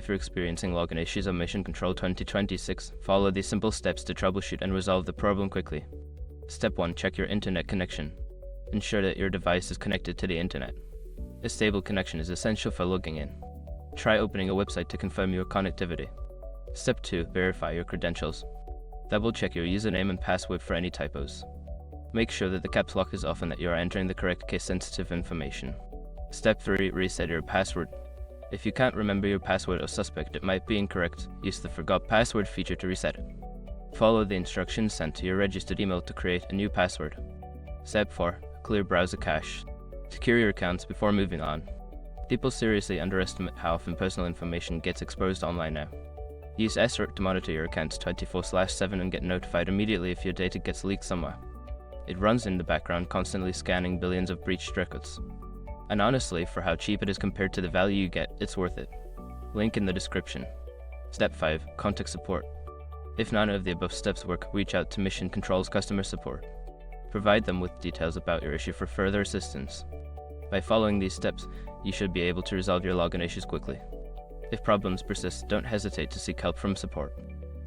if you're experiencing login issues on Mission Control 2026, follow these simple steps to troubleshoot and resolve the problem quickly. Step 1. Check your internet connection. Ensure that your device is connected to the internet. A stable connection is essential for logging in. Try opening a website to confirm your connectivity. Step 2. Verify your credentials. Double check your username and password for any typos. Make sure that the caps lock is off and that you are entering the correct case-sensitive information. Step 3. Reset your password. If you can't remember your password or suspect it might be incorrect, use the Forgot Password feature to reset it. Follow the instructions sent to your registered email to create a new password. Step 4. Clear browser cache. Secure your accounts before moving on. People seriously underestimate how often personal information gets exposed online now. Use SROC to monitor your accounts 24/7 and get notified immediately if your data gets leaked somewhere. It runs in the background, constantly scanning billions of breached records. And honestly, for how cheap it is compared to the value you get, it's worth it. Link in the description. Step 5. Contact support. If none of the above steps work, reach out to Mission Control's customer support. Provide them with details about your issue for further assistance. By following these steps, you should be able to resolve your login issues quickly. If problems persist, don't hesitate to seek help from support.